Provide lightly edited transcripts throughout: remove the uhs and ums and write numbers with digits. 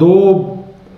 2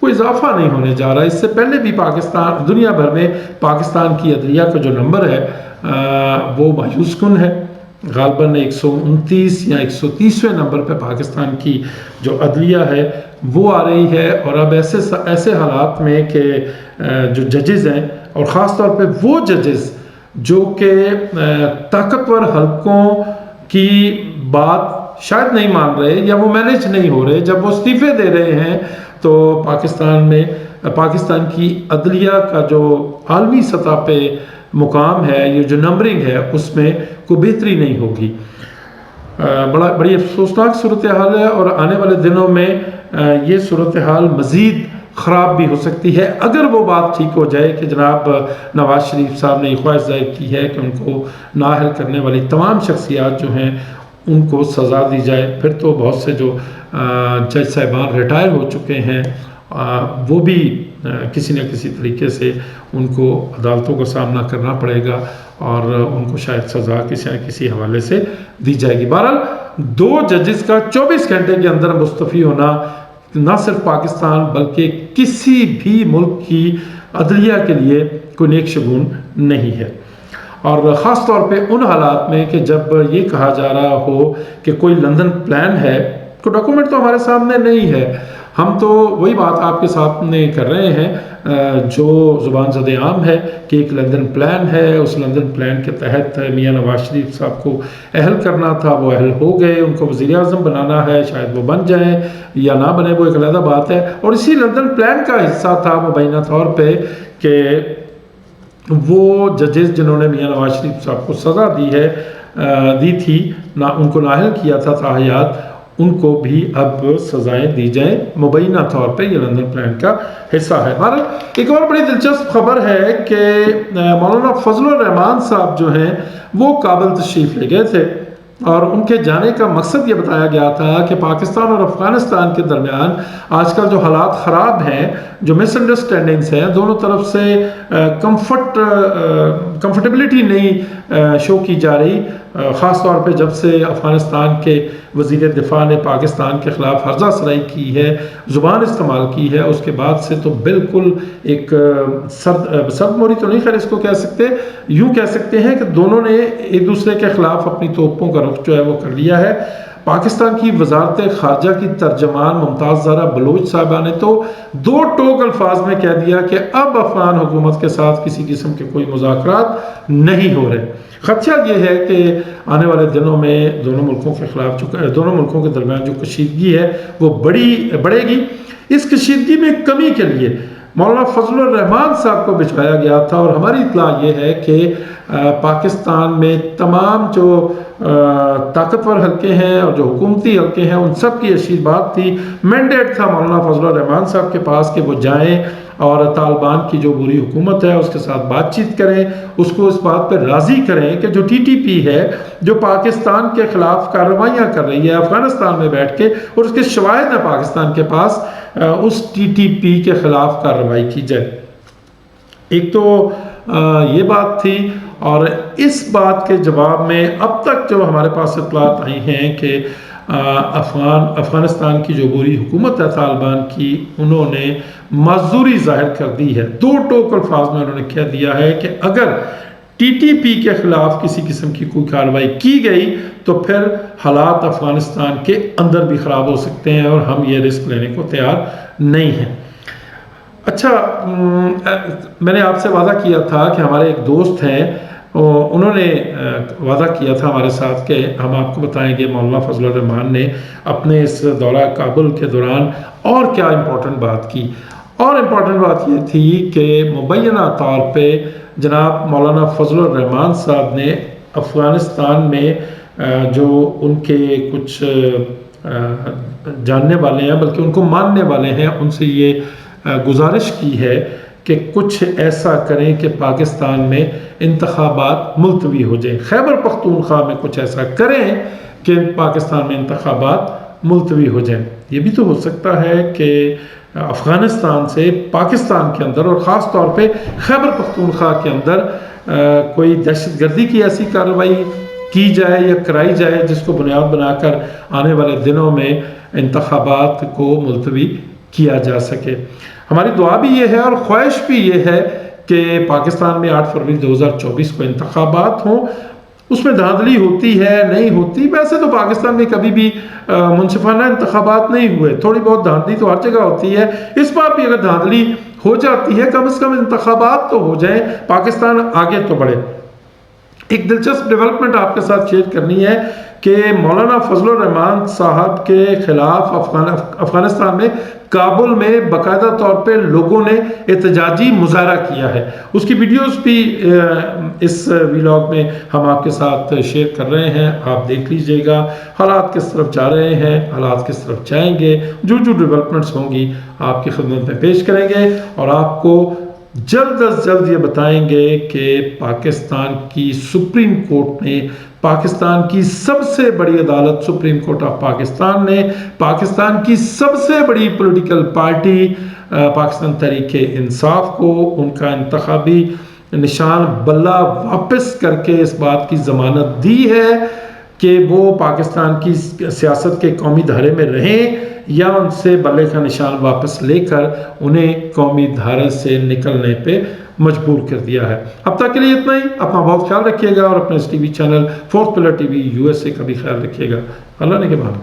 کوئی اضافہ نہیں ہونے جا رہا. اس سے پہلے بھی پاکستان دنیا بھر میں پاکستان کی عدلیہ کا جو نمبر ہے وہ مایوس کن ہے. غالباً 129 یا 130ویں نمبر پہ پاکستان کی جو عدلیہ ہے وہ آ رہی ہے. اور اب ایسے حالات میں کہ جو ججز ہیں اور خاص طور پہ وہ ججز جو کہ طاقتور حلقوں کی بات شاید نہیں مان رہے یا وہ مینیج نہیں ہو رہے، جب وہ استعفے دے رہے ہیں تو پاکستان کی عدلیہ کا جو عالمی سطح پہ مقام ہے، یہ جو نمبرنگ ہے، اس میں کوئی بہتری نہیں ہوگی. بڑی افسوسناک صورتحال ہے اور آنے والے دنوں میں یہ صورتحال مزید خراب بھی ہو سکتی ہے اگر وہ بات ٹھیک ہو جائے کہ جناب نواز شریف صاحب نے یہ خواہش ظاہر کی ہے کہ ان کو نااہل کرنے والی تمام شخصیات جو ہیں ان کو سزا دی جائے. پھر تو بہت سے جو جج صاحبان ریٹائر ہو چکے ہیں وہ بھی کسی نہ کسی طریقے سے ان کو عدالتوں کا سامنا کرنا پڑے گا اور ان کو شاید سزا کسی نہ کسی حوالے سے دی جائے گی. بہرحال 2 ججز کا 24 گھنٹے کے اندر مستعفی ہونا نہ صرف پاکستان بلکہ کسی بھی ملک کی عدلیہ کے لیے کوئی نیک شگون نہیں ہے. اور خاص طور پہ ان حالات میں کہ جب یہ کہا جا رہا ہو کہ کوئی لندن پلان ہے، کوئی ڈاکومنٹ تو ہمارے سامنے نہیں ہے. ہم تو وہی بات آپ کے سامنے کر رہے ہیں جو زبان زد عام ہے کہ ایک لندن پلان ہے. اس لندن پلان کے تحت میاں نواز شریف صاحب کو اہل کرنا تھا، وہ اہل ہو گئے. ان کو وزیر اعظم بنانا ہے، شاید وہ بن جائیں یا نہ بنے، وہ ایک علیحدہ بات ہے. اور اسی لندن پلان کا حصہ تھا مبینہ طور پہ کہ وہ ججز جنہوں نے میاں نواز شریف صاحب کو سزا دی تھی، ان کو نااہل کیا تھا تاحیات، ان کو بھی اب سزائیں دی جائیں. مبینہ طور پہ یہ لندن پلان کا حصہ ہے. بہرحال ایک اور بڑی دلچسپ خبر ہے کہ مولانا فضل الرحمان صاحب جو ہیں وہ کابل تشریف لے گئے تھے اور ان کے جانے کا مقصد یہ بتایا گیا تھا کہ پاکستان اور افغانستان کے درمیان آج کل جو حالات خراب ہیں، جو مس انڈرسٹینڈنگز ہیں، دونوں طرف سے کمفرٹیبلٹی نہیں شو کی جا رہی. خاص طور پہ جب سے افغانستان کے وزیر دفاع نے پاکستان کے خلاف ہرزہ سرائی کی ہے، زبان استعمال کی ہے، اس کے بعد سے تو بالکل ایک سرد موری تو نہیں، خیر اس کو کہہ سکتے، یوں کہہ سکتے ہیں کہ دونوں نے ایک دوسرے کے خلاف اپنی توپوں کا رخ جو ہے وہ کر لیا ہے. پاکستان کی وزارت خارجہ کی ترجمان ممتاز زہرا بلوچ صاحبہ نے تو 2 ٹوک الفاظ میں کہہ دیا کہ اب افغان حکومت کے ساتھ کسی قسم کے کوئی مذاکرات نہیں ہو رہے. خدشہ یہ ہے کہ آنے والے دنوں میں دونوں ملکوں کے درمیان جو کشیدگی ہے وہ بڑھے گی. اس کشیدگی میں کمی کے لیے مولانا فضل الرحمان صاحب کو بھجوایا گیا تھا اور ہماری اطلاع یہ ہے کہ پاکستان میں تمام جو طاقتور حلقے ہیں اور جو حکومتی حلقے ہیں ان سب کی اشیر بات تھی، مینڈیٹ تھا مولانا فضل الرحمان صاحب کے پاس کہ وہ جائیں اور طالبان کی جو بری حکومت ہے اس کے ساتھ بات چیت کریں، اس کو اس بات پہ راضی کریں کہ جو ٹی ٹی پی ہے جو پاکستان کے خلاف کارروائیاں کر رہی ہے افغانستان میں بیٹھ کے، اور اس کے شواہد ہیں پاکستان کے پاس، اس ٹی ٹی پی کے خلاف کارروائی کی جائے. ایک تو یہ بات تھی. اور اس بات کے جواب میں اب تک جو ہمارے پاس اطلاعات آئی ہیں کہ افغانستان کی جو بری حکومت ہے طالبان کی، انہوں نے معذوری ظاہر کر دی ہے. 2 ٹوک الفاظ میں انہوں نے کہہ دیا ہے کہ اگر ٹی ٹی پی کے خلاف کسی قسم کی کوئی کارروائی کی گئی تو پھر حالات افغانستان کے اندر بھی خراب ہو سکتے ہیں اور ہم یہ رسک لینے کو تیار نہیں ہیں. اچھا، میں نے آپ سے وعدہ کیا تھا کہ ہمارے ایک دوست ہیں، انہوں نے وعدہ کیا تھا ہمارے ساتھ کہ ہم آپ کو بتائیں گے مولانا فضل الرحمان نے اپنے اس دورہ کابل کے دوران اور کیا امپورٹنٹ بات کی. اور امپورٹنٹ بات یہ تھی کہ مبینہ طور پہ جناب مولانا فضل الرحمان صاحب نے افغانستان میں جو ان کے کچھ جاننے والے ہیں بلکہ ان کو ماننے والے ہیں، ان سے یہ گزارش کی ہے کہ کچھ ایسا کریں کہ پاکستان میں انتخابات ملتوی ہو جائیں. خیبر پختونخوا میں کچھ ایسا کریں کہ پاکستان میں انتخابات ملتوی ہو جائیں. یہ بھی تو ہو سکتا ہے کہ افغانستان سے پاکستان کے اندر اور خاص طور پہ خیبر پختونخوا کے اندر کوئی دہشت گردی کی ایسی کارروائی کی جائے یا کرائی جائے جس کو بنیاد بنا کر آنے والے دنوں میں انتخابات کو ملتوی کیا جا سکے۔ ہماری دعا بھی یہ ہے اور خواہش بھی یہ ہے کہ پاکستان میں 8 فروری 2024 کو انتخابات ہوں۔ اس میں دھاندلی ہوتی ہے نہیں ہوتی، ویسے تو پاکستان میں کبھی بھی منصفانہ انتخابات نہیں ہوئے، تھوڑی بہت دھاندلی تو ہر جگہ ہوتی ہے، اس بار بھی اگر دھاندلی ہو جاتی ہے کم از کم انتخابات تو ہو جائیں، پاکستان آگے تو بڑھے۔ ایک دلچسپ ڈیولپمنٹ آپ کے ساتھ شیئر کرنی ہے کہ مولانا فضل الرحمان صاحب کے خلاف افغانستان میں کابل میں باقاعدہ طور پہ لوگوں نے احتجاجی مظاہرہ کیا ہے، اس کی ویڈیوز بھی اس ویلاگ میں ہم آپ کے ساتھ شیئر کر رہے ہیں، آپ دیکھ لیجئے گا حالات کس طرف جا رہے ہیں، حالات کس طرف جائیں گے، جو ڈیولپمنٹس ہوں گی آپ کی خدمت میں پیش کریں گے اور آپ کو جلد از جلد یہ بتائیں گے کہ پاکستان کی سپریم کورٹ نے، پاکستان کی سب سے بڑی عدالت سپریم کورٹ آف پاکستان نے، پاکستان کی سب سے بڑی پولیٹیکل پارٹی پاکستان تحریک انصاف کو ان کا انتخابی نشان بلہ واپس کر کے اس بات کی ضمانت دی ہے کہ وہ پاکستان کی سیاست کے قومی دھارے میں رہیں یا ان سے بلے کا نشان واپس لے کر انہیں قومی دھارے سے نکلنے پہ مجبور کر دیا ہے۔ اب تک کے لیے اتنا ہی، اپنا بہت خیال رکھیے گا اور اپنے اس T V channel fourth pillar T V USA کا بھی خیال رکھیے گا۔ اللہ نے کے بعد